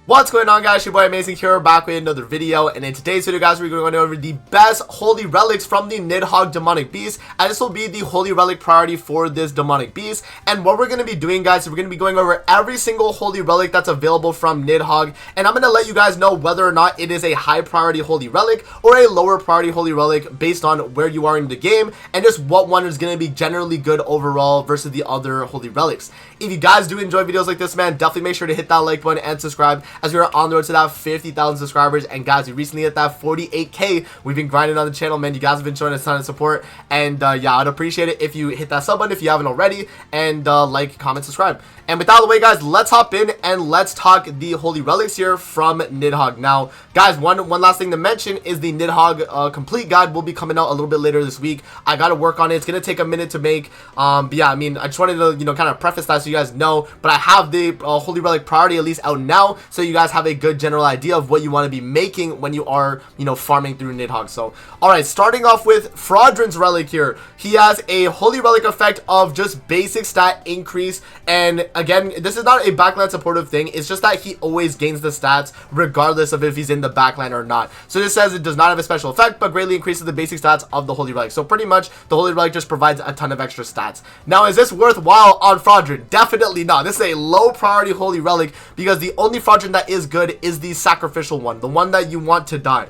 What's going on, guys? Your boy Amazing here, back with another video, and in today's video, guys, we're going over the best holy relics from the Nidhogg demonic beast, and this will be the holy relic priority for this demonic beast. And what we're going to be doing, guys, is we're going to be going over every single holy relic that's available from Nidhogg, and I'm going to let you guys know whether or not it is a high priority holy relic or a lower priority holy relic based on where you are in the game, and just what one is going to be generally good overall versus the other holy relics. If you guys do enjoy videos like this, man, definitely make sure to hit that like button and subscribe, as we are on the road to that 50,000 subscribers. And guys, we recently hit that 48k. We've been grinding on the channel, man. You guys have been showing us a ton of support, and yeah, I'd appreciate it if you hit that sub button if you haven't already, and like, comment, subscribe. And with that out of the way, guys, let's hop in and let's talk the holy relics here from Nidhogg. Now, guys, one last thing to mention is the Nidhogg complete guide will be coming out a little bit later this week. I gotta work on it. It's gonna take a minute to make. But yeah, I mean, I just wanted to kind of preface that so you guys know. But I have the holy relic priority at least out now, so you guys have a good general idea of what you want to be making when you are farming through Nidhogg. So, all right, starting off with Fraudrin's relic here. He has a holy relic effect of just basic stat increase, and again, this is not a backline supportive thing. It's just that he always gains the stats regardless of if he's in the backline or not. So this says it does not have a special effect, but greatly increases the basic stats of the holy relic. So pretty much the holy relic just provides a ton of extra stats. Now, is this worthwhile on Fraudrin? Definitely not. This is a low priority holy relic because the only Fraudrin that is good is the sacrificial one, the one that you want to die.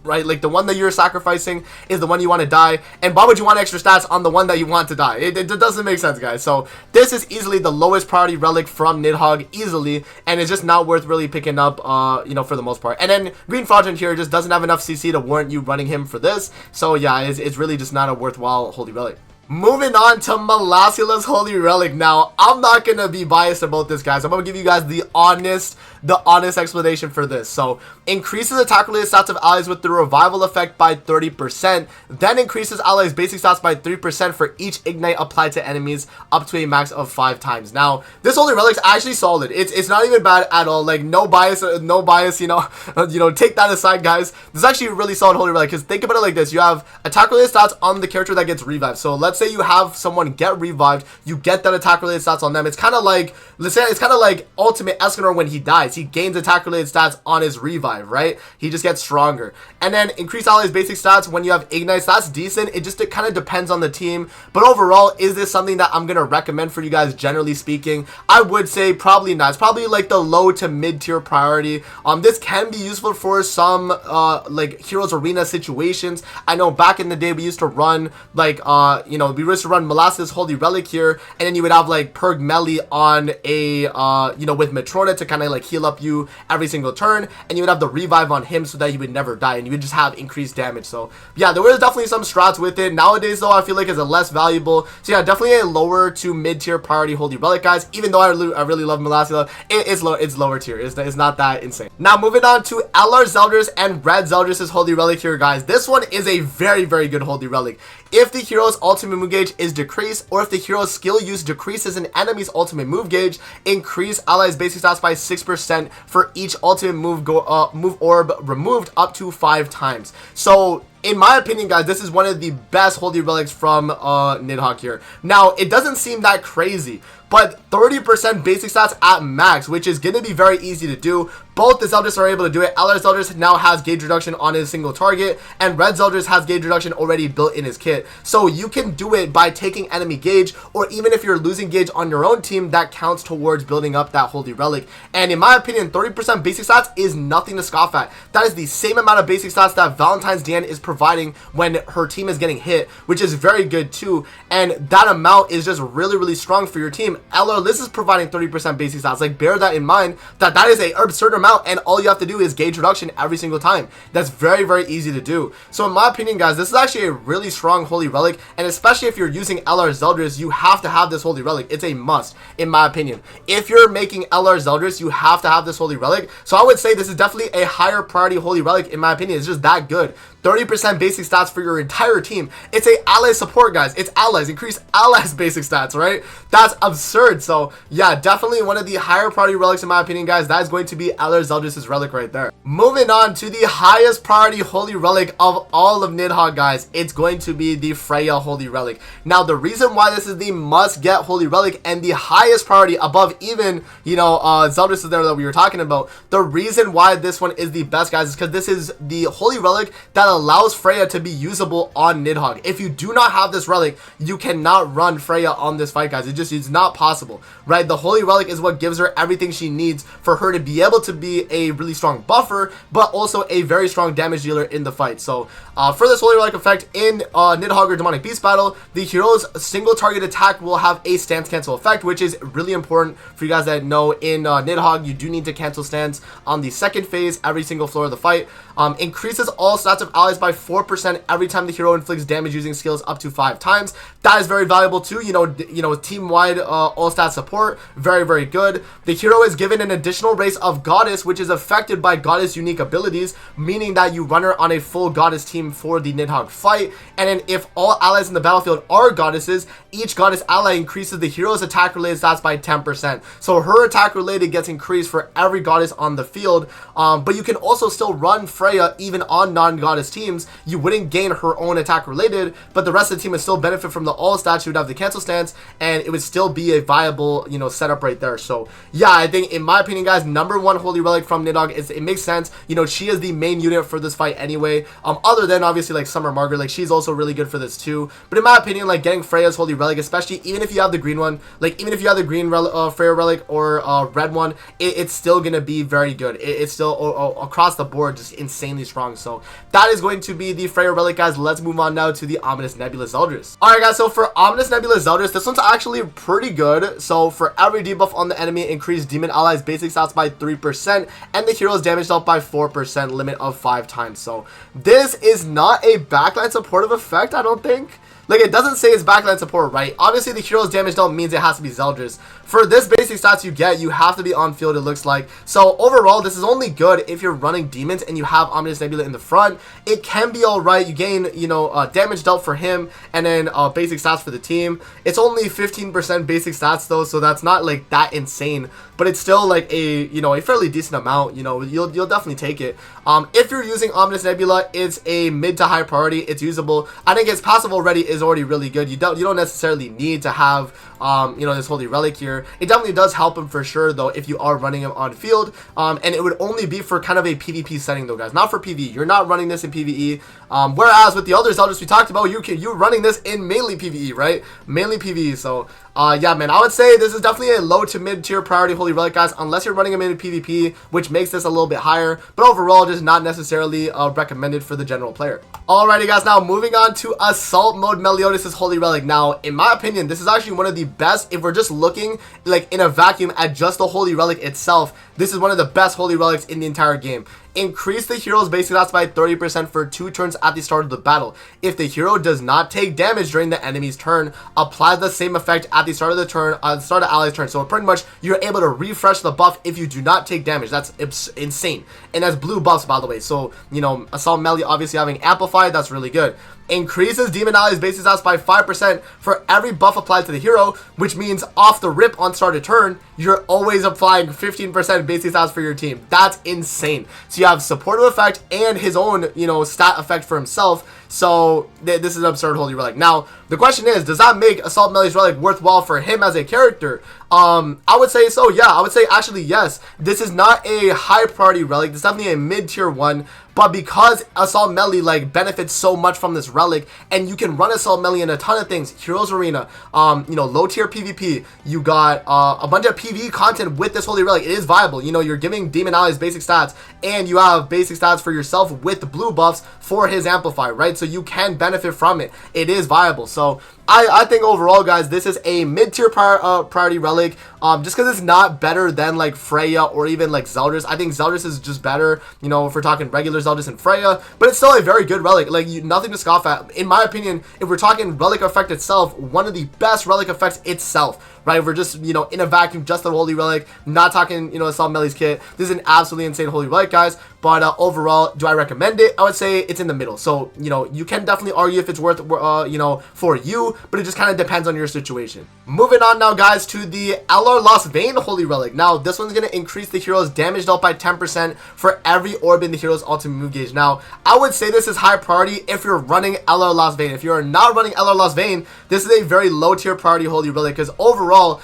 Right, like the one that you're sacrificing is the one you want to die, and why would you want extra stats on the one that you want to die? It doesn't make sense, guys. So this is easily the lowest priority relic from Nidhogg, easily, and it's just not worth really picking up, for the most part. And then Green Fraudrin here just doesn't have enough CC to warrant you running him for this, so yeah, it's really just not a worthwhile holy relic. Moving on to Meliodas' holy relic. Now, I'm not gonna be biased about this, guys. I'm gonna give you guys the honest explanation for this. So, increases attack-related stats of allies with the revival effect by 30%, then increases allies' basic stats by 3% for each ignite applied to enemies up to a max of 5 times. Now, this holy relic's actually solid. It's not even bad at all. Like, no bias, take that aside, guys. This is actually a really solid holy relic, because think about it like this. You have attack-related stats on the character that gets revived. So, let's say you have someone get revived, you get that attack related stats on them. It's kind of like, let's say it's kind of like Ultimate Escanor when he dies. He gains attack related stats on his revive, right? He just gets stronger. And then increase allies basic stats when you have ignites. That's decent. It kind of depends on the team. But overall, is this something that I'm gonna recommend for you guys? Generally speaking, I would say probably not. It's probably like the low to mid tier priority. This can be useful for some like Heroes Arena situations. I know back in the day we used to run like we used to run Meliodas' holy relic here, and then you would have like Perg Melee on a with Matrona to kind of like heal up you every single turn, and you would have the revive on him so that he would never die, and you would just have increased damage. So yeah, there was definitely some strats with it. Nowadays though, I feel like it's a less valuable. So yeah, definitely a lower to mid tier priority holy relic, guys. Even though I really love Meliodas, it's lower tier. It's not that insane. Now moving on to Zeldris and Red Zeldris' holy relic here, guys. This one is a very good holy relic. If the hero's ultimate move gauge is decreased, or if the hero's skill use decreases an enemy's ultimate move gauge, increase allies basic stats by 6% for each ultimate move orb removed up to 5 times. So in my opinion, guys, this is one of the best holy relics from Nidhogg here. Now, it doesn't seem that crazy, but 30% basic stats at max, which is going to be very easy to do. Both the Zeldris are able to do it. Zeldris now has gauge reduction on his single target, and Red Zeldris has gauge reduction already built in his kit. So you can do it by taking enemy gauge, or even if you're losing gauge on your own team, that counts towards building up that holy relic. And in my opinion, 30% basic stats is nothing to scoff at. That is the same amount of basic stats that Valentine's Diane is providing when her team is getting hit, which is very good too. And that amount is just really strong for your team. This is providing 30% basic stats. Like, bear that in mind, that is a absurd amount, and all you have to do is gauge reduction every single time. That's very easy to do. So in my opinion, guys, this is actually a really strong holy relic, and especially if you're using Zeldris, you have to have this holy relic. It's a must, in my opinion. If you're making Zeldris, you have to have this holy relic. So I would say this is definitely a higher priority holy relic, in my opinion. It's just that good. 30% basic stats for your entire team. It's a ally support, guys. It's allies. Increase allies basic stats, right? That's absurd. absurd. So yeah, definitely one of the higher priority relics in my opinion, guys. That is going to be Zeldris' relic right there. Moving on to the highest priority holy relic of all of Nidhogg, guys. It's going to be the Freya holy relic. Now, the reason why this is the must get holy relic and the highest priority above even, you know, Zeldris is there that we were talking about. The reason why this one is the best, guys, is because this is the holy relic that allows Freya to be usable on Nidhogg. If you do not have this relic, you cannot run Freya on this fight, guys. It's not possible, right? The holy relic is what gives her everything she needs for her to be able to be a really strong buffer, but also a very strong damage dealer in the fight. So for this holy relic effect in Nidhoggr demonic beast battle, the hero's single target attack will have a stance cancel effect, which is really important for you guys that know in Nidhogg you do need to cancel stance on the second phase every single floor of the fight. Increases all stats of allies by 4% every time the hero inflicts damage using skills up to 5 times. That is very valuable too. You know, team-wide all stat support, very, very good. The hero is given an additional race of goddess, which is affected by goddess unique abilities, meaning that you run her on a full goddess team for the Nidhogg fight. And then if all allies in the battlefield are goddesses, each goddess ally increases the hero's attack related stats by 10%. So her attack related gets increased for every goddess on the field. But you can also still run Freya even on non-goddess teams. You wouldn't gain her own attack related, but the rest of the team would still benefit from the all stats. She would have the cancel stance, and it would still be a viable, you know, setup right there. So yeah, I think in my opinion, guys, #1 holy relic from Nidhogg is, it makes sense. You know, she is the main unit for this fight anyway. Other than obviously like Summer Margaret, like she's also really good for this too. But in my opinion, like getting Freya's holy relic, especially even if you have the green one, like even if you have the green Freya relic or red one, it's still gonna be very good. It's still across the board just insanely strong. So that is going to be the Freya relic, guys. Let's move on now to the Ominous Nebula Zeldris. Alright, guys, so for Ominous Nebula Zeldris, this one's actually pretty good. So for every debuff on the enemy, increase demon allies basic stats by 3% and the hero's damage dealt by 4%, limit of 5 times. So this is not a backline supportive effect, I don't think. Like, it doesn't say it's backline support, right? Obviously, the hero's damage dealt means it has to be Zeldris. For this basic stats you get, you have to be on field, it looks like. So, overall, this is only good if you're running demons and you have Ominous Nebula in the front. It can be alright. You gain, you know, damage dealt for him and then basic stats for the team. It's only 15% basic stats, though, so that's not, like, that insane. But it's still, like, a, you know, a fairly decent amount. You know, you'll definitely take it. If you're using Ominous Nebula, it's a mid to high priority. It's usable. I think its passive already is already really good. You don't necessarily need to have you know, this holy relic here. It definitely does help him for sure though if you are running him on field, and it would only be for kind of a PvP setting though, guys, not for PvE. You're not running this in PvE, whereas with the other Zeldris we talked about, you're running this in mainly PvE, right? Mainly PvE. So yeah, man, I would say this is definitely a low to mid tier priority holy relic, guys, unless you're running him in PvP, which makes this a little bit higher, but overall just not necessarily recommended for the general player. Alrighty, guys, now moving on to Assault Mode Meliodas' holy relic. Now, in my opinion, this is actually one of the best. If we're just looking like in a vacuum at just the holy relic itself, this is one of the best holy relics in the entire game. Increase the hero's basic stats by 30% for 2 turns at the start of the battle. If the hero does not take damage during the enemy's turn, apply the same effect at the start of the turn, start of ally's turn. So pretty much you're able to refresh the buff if you do not take damage. That's insane. And that's blue buffs, by the way. So, you know, Assault Melee obviously having amplified, that's really good. Increases demon allies basic stats by 5% for every buff applied to the hero, which means off the rip on start of turn, you're always applying 15% basic stats for your team. That's insane. So you have supportive effect and his own, you know, stat effect for himself. So this is an absurd holy relic. Now the question is, does that make Assault Melee's relic worthwhile for him as a character? I would say so. Yeah, I would say actually yes. This is not a high priority relic. This is definitely a mid tier one. But because Assault Melee like benefits so much from this relic, and you can run Assault Melee in a ton of things, Heroes Arena, you know, low tier PvP, you got a bunch of PvE content with this holy relic. It is viable. You know, you're giving demon allies basic stats, and you have basic stats for yourself with the blue buffs for his amplify, right? So you can benefit from it. It is viable. So I think overall, guys, this is a mid tier priority relic. Relic, just because it's not better than like Freya or even like Zeldris. I think Zeldris is just better, you know, if we're talking regular Zeldris and Freya, but it's still a very good relic. Like, nothing to scoff at. In my opinion, if we're talking relic effect itself, one of the best relic effects itself, right? If we're just, you know, in a vacuum, just the holy relic, not talking, you know, Assault Melee's kit. This is an absolutely insane holy relic, guys. But overall, do I recommend it? I would say it's in the middle. So, you know, you can definitely argue if it's worth, you know, for you, but it just kind of depends on your situation. Moving on now, guys, to the Lostvayne holy relic. Now, this one's going to increase the hero's damage dealt by 10% for every orb in the hero's ultimate move gauge. Now, I would say this is high priority if you're running Lostvayne. If you're not running Lostvayne, this is a very low tier priority holy relic, because overall,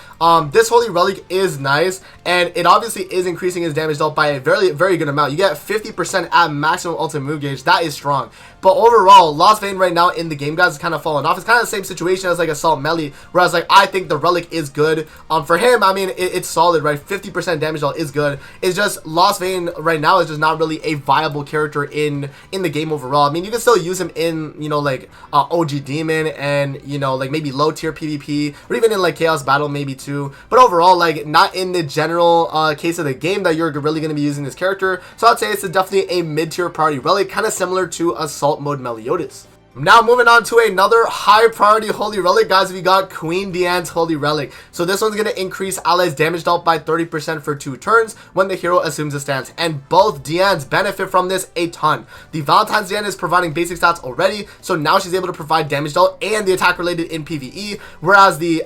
this holy relic is nice, and it obviously is increasing his damage dealt by a very, very good amount. You get 50% at maximum ultimate move gauge. That is strong. But overall, Lostvayne right now in the game, guys, is kind of falling off. It's kind of the same situation as like Assault Melee, whereas like I think the relic is good. For him, I mean, it's solid, right? 50% damage dealt is good. It's just Lostvayne right now is just not really a viable character in the game overall. I mean, you can still use him in, you know, like OG Demon and, you know, like maybe low tier PvP, or even in like Chaos Battle maybe too. But overall, like not in the general case of the game that you're really going to be using this character. So I'd say it's definitely a mid tier priority relic, kind of similar to Assault Mode Meliodas. Now moving on to another high priority holy relic, guys, we got Queen Diane's holy relic. So this one's going to increase allies damage dealt by 30% for 2 turns when the hero assumes a stance, and both Dianes benefit from this a ton. The Valentine's Diane is providing basic stats already, so now she's able to provide damage dealt and the attack related in PvE, whereas the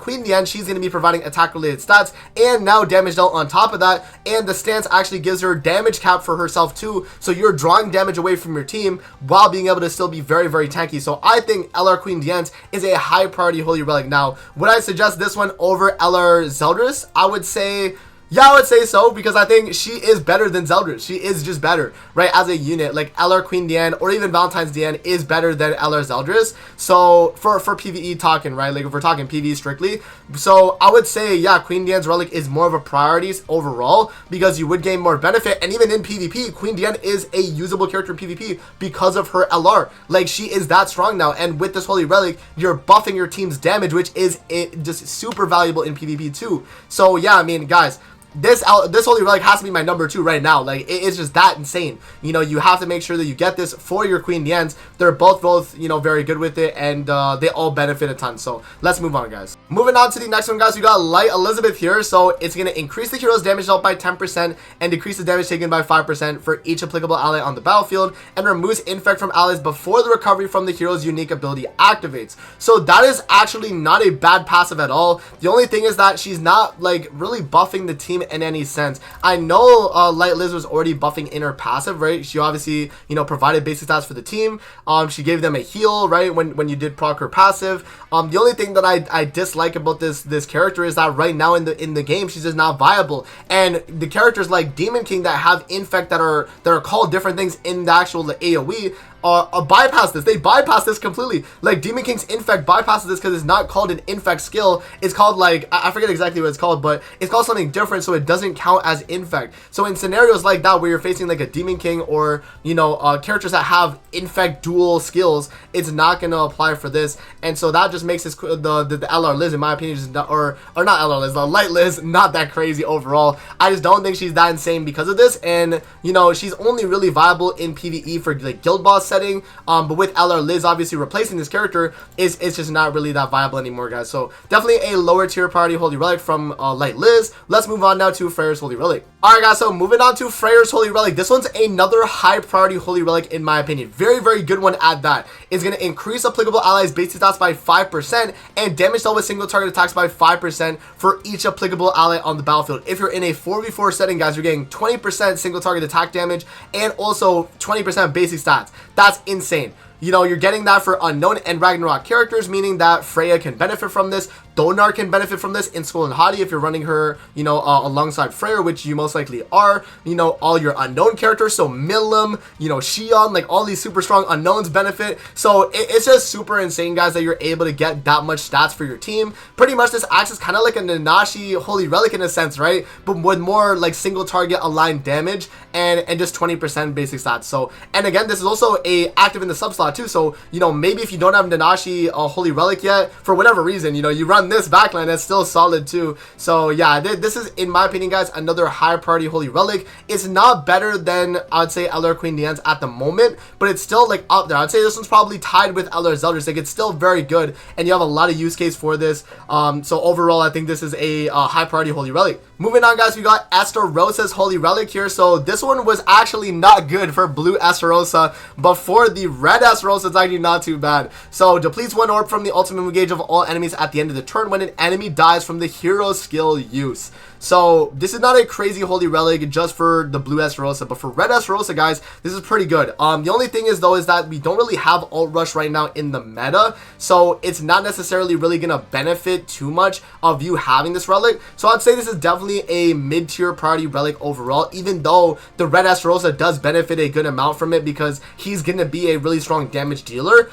Queen Diane, she's going to be providing attack related stats and now damage dealt on top of that, and the stance actually gives her damage cap for herself too, so you're drawing damage away from your team while being able to still be very, very tanky. So I think Queen Diane is a high priority holy relic. Now, would I suggest this one over Zeldris? I would say, yeah, I would say so, because I think she is better than Zeldris. She is just better, right? As a unit, like Queen Diane or even Valentine's Diane is better than Zeldris. So for PvE talking, right? Like if we're talking PvE strictly. So I would say, yeah, Queen Diane's relic is more of a priority overall, because you would gain more benefit. And even in PvP, Queen Diane is a usable character in PvP because of her LR. Like, she is that strong now. And with this holy relic, you're buffing your team's damage, which is just super valuable in PvP too. So yeah, I mean, guys, this holy relic has to be my number 2 right now. Like, it's just that insane. You know, you have to make sure that you get this for your Queen Dianes. They're both you know, very good with it, and they all benefit a ton. So let's move on, guys. Moving on to the next one, guys, we got Light Elizabeth here. So it's going to increase the hero's damage dealt by 10% and decrease the damage taken by 5% for each applicable ally on the battlefield, and removes infect from allies before the recovery from the hero's unique ability activates. So that is actually not a bad passive at all. The only thing is that she's not like really buffing the team in any sense. I know Light Liz was already buffing in her passive, right? She obviously, you know, provided basic stats for the team. She gave them a heal, right, when you did proc her passive. The only thing that I dislike about this character is that right now in the game, she's just not viable. And the characters like Demon King that have infect that are called different things in the actual AoE bypass this. They bypass this completely. Like, Demon King's infect bypasses this because it's not called an infect skill. It's called, like, I forget exactly what it's called, but it's called something different, so it doesn't count as infect. So in scenarios like that where you're facing like a Demon King or, you know, characters that have infect dual skills, it's not going to apply for this. And so that just makes this the LR Liz, in my opinion, just not, or not LR Liz, the Light Liz, not that crazy overall. I just don't think she's that insane because of this. And, you know, she's only really viable in PvE for like guild boss setting, but with LR Liz obviously replacing this character, it's just not really that viable anymore, guys. So definitely a lower tier priority holy relic from Light Liz. Let's move on now to Freyr's holy relic. Alright, guys, so moving on to Freyr's holy relic. This one's another high priority holy relic in my opinion. Very, very good one at that. It's going to increase applicable allies basic stats by 5% and damage dealt with single target attacks by 5% for each applicable ally on the battlefield. If you're in a 4v4 setting, guys, you're getting 20% single target attack damage and also 20% basic stats. That's insane. You know, you're getting that for Unknown and Ragnarok characters, meaning that Freya can benefit from this. Donar can benefit from this in Skull and Hadi if you're running her, you know, alongside Freyr, which you most likely are. You know, all your Unknown characters, so Milim, you know, Xion, like all these super strong Unknowns benefit. So it's just super insane, guys, that you're able to get that much stats for your team. Pretty much this acts as kind of like a Nanashi Holy Relic in a sense, right? But with more like single target aligned damage and just 20% basic stats. So, and again, this is also active in the sub slot too. So, you know, maybe if you don't have Nanashi Holy Relic yet, for whatever reason, you know, you run on this backline, that's still solid too. So yeah, this is, in my opinion, guys, another high priority holy relic. It's not better than, I'd say, LR Queen Diane's at the moment, but it's still like up there. I'd say this one's probably tied with LR Zeldris. Like, it's still very good, and you have a lot of use case for this. So overall, I think this is a high priority holy relic. Moving on, guys, we got Estarossa's holy relic here. So this one was actually not good for blue Estarossa, but for the red Estarossa, it's actually not too bad. So depletes 1 orb from the ultimate engage of all enemies at the end of the turn when an enemy dies from the hero skill use. So this is not a crazy holy relic just for the blue Estarossa, but for red Estarossa, guys, this is pretty good. The only thing is, though, is that we don't really have ult rush right now in the meta, so it's not necessarily really gonna benefit too much of you having this relic. So I'd say this is definitely a mid-tier priority relic overall, even though the red Estarossa does benefit a good amount from it because he's gonna be a really strong damage dealer.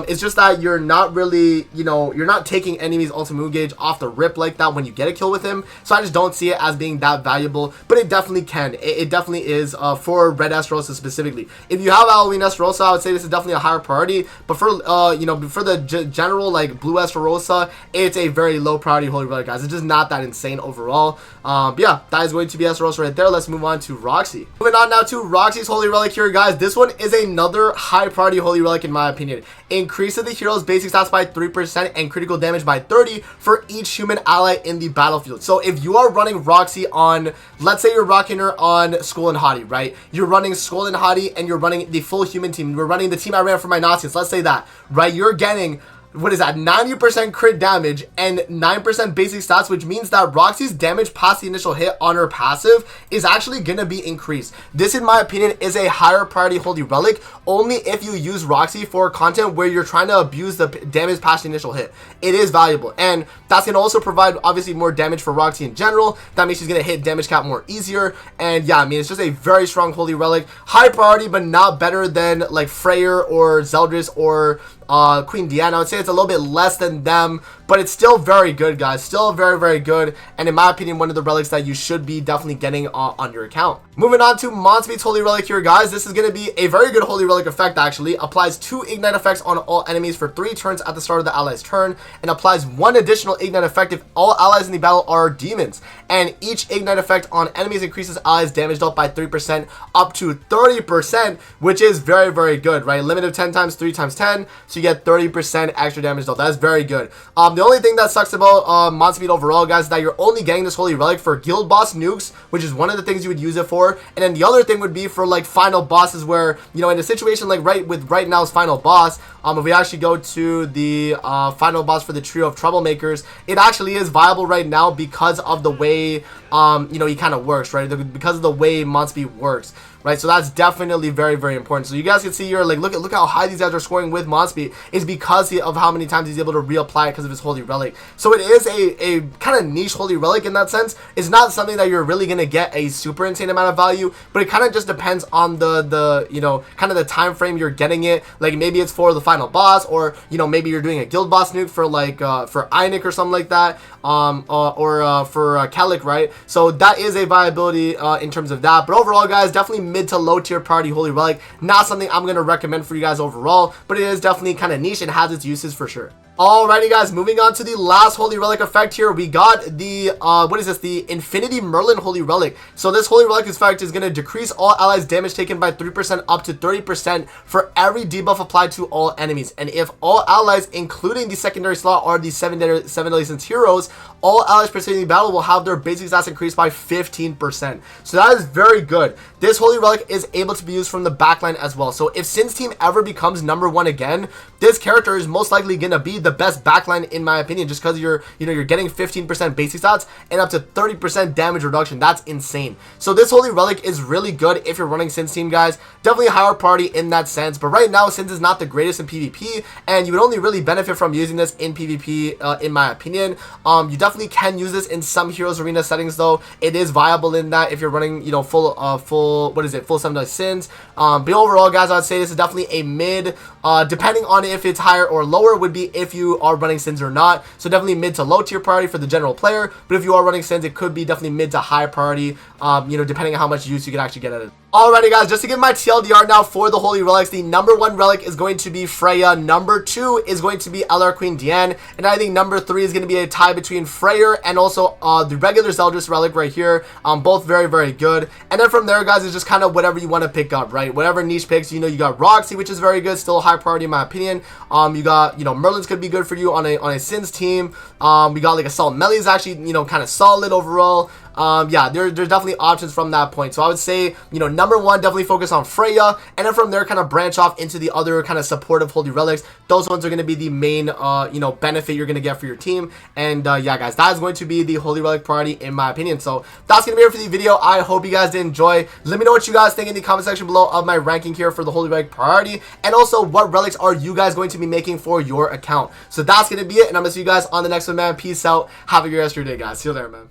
It's just that you're not really, you know, you're not taking enemies ultimate move gauge off the rip like that when you get a kill with him. So I just don't see it as being that valuable, but it definitely can. It definitely is for red Estarossa specifically. If you have Halloween Estarossa, I would say this is definitely a higher priority. But for you know, for the general like blue Estarossa, it's a very low priority holy relic, guys. It's just not that insane overall. But yeah, that is going to be Estarossa right there. Let's move on to Roxy. Moving on now to Roxy's holy relic here, guys. This one is another high priority holy relic in my opinion. Increases the hero's basic stats by 3% and critical damage by 30 for each human ally in the battlefield. So if you are running Roxy on, let's say you're rocking her on Skull and Hottie, right? You're running Skull and Hottie and you're running the full human team. You're running the team I ran for my Nazis. Let's say that, right? You're getting, what is that, 90% crit damage and 9% basic stats, which means that Roxy's damage past the initial hit on her passive is actually gonna be increased. This, in my opinion, is a higher priority holy relic only if you use Roxy for content where you're trying to abuse the damage past the initial hit. It is valuable, and that's gonna also provide obviously more damage for Roxy in general. That means she's gonna hit damage cap more easier, and yeah, I mean, it's just a very strong holy relic. High priority, but not better than like Freyr or Zeldris or Queen Diane. I would say it's a little bit less than them, but it's still very good, guys. Still very, very good, and in my opinion, one of the relics that you should be definitely getting on your account. Moving on to Monspiet's holy relic here, guys. This is going to be a very good holy relic effect, actually. Applies 2 ignite effects on all enemies for 3 turns at the start of the ally's turn, and applies 1 additional ignite effect if all allies in the battle are demons. And each ignite effect on enemies increases allies damage dealt by 3% up to 30%, which is very, very good, right? Limit of 10 times 3 times 10, so you get 30% extra damage dealt. That's very good. The only thing that sucks about Monspiet overall, guys, is that you're only getting this holy relic for guild boss nukes, which is one of the things you would use it for. And then the other thing would be for like final bosses where, you know, in a situation like right now's final boss, if we actually go to the final boss for the trio of troublemakers, it actually is viable right now because of the way you know, he kind of works, right? Because of the way Monspiet works, right? So that's definitely very, very important. So you guys can see here, like, look how high these guys are scoring with Monspiet is because of how many times he's able to reapply it because of his holy relic. So it is a kind of niche holy relic in that sense. It's not something that you're really gonna get a super insane amount of value, but it kind of just depends on the you know, kind of the time frame you're getting it. Like, maybe it's for the final boss, or, you know, maybe you're doing a guild boss nuke for like for Einik or something like that, or for Kalik, right? So that is a viability in terms of that. But overall, guys, definitely mid to low tier priority holy relic. Not something I'm going to recommend for you guys overall, but it is definitely kind of niche and has its uses for sure. Alrighty, guys, moving on to the last holy relic effect here. We got the what is this, the Infinity Merlin holy relic. So this holy relic effect is going to decrease all allies damage taken by 3% up to 30% for every debuff applied to all enemies. And if all allies, including the secondary slot, are the 7 deadly sins heroes, all allies participating in the battle will have their basic stats increased by 15%. So that is very good. This holy relic is able to be used from the backline as well. So if Sin's team ever becomes #1 again, this character is most likely going to be the best backline in my opinion, just because you're getting 15% basic stats and up to 30% damage reduction. That's insane. So this holy relic is really good if you're running Sin's team, guys. Definitely a higher priority in that sense, but right now Sin's is not the greatest in PvP, and you would only really benefit from using this in PvP in my opinion. You definitely can use this in some Heroes Arena settings though. It is viable in that if you're running, you know, full 7 deadly sins. But overall, guys, I would say this is definitely a mid, depending on if it's higher or lower would be if if you are running Sins or not. So definitely mid to low tier priority for the general player, but if you are running Sins, it could be definitely mid to high priority, you know, depending on how much use you can actually get at it. Alrighty guys, just to give my TLDR now for the Holy Relics, the number 1 relic is going to be Freya, number 2 is going to be Queen Diane, and I think number 3 is going to be a tie between Freyr and also the regular Zeldris relic right here. Both very, very good. And then from there, guys, it's just kind of whatever you want to pick up, right? Whatever niche picks, you know, you got Roxy, which is very good, still a high priority in my opinion. You got, you know, Merlin's could be good for you on a Sins team. We got like a Salt Mela is actually, you know, kind of solid overall. Yeah, there's definitely options from that point. So I would say, you know, number 1, definitely focus on Freya, and then from there kind of branch off into the other kind of supportive Holy Relics. Those ones are going to be the main, you know, benefit you're going to get for your team. And yeah, guys, that is going to be the Holy Relic priority in my opinion. So that's going to be it for the video. I hope you guys did enjoy. Let me know what you guys think in the comment section below of my ranking here for the Holy Relic priority, and also what relics are you guys going to be making for your account. So that's going to be it, and I'm going to see you guys on the next one, man. Peace out. Have a good rest of your day, guys. See you there, man.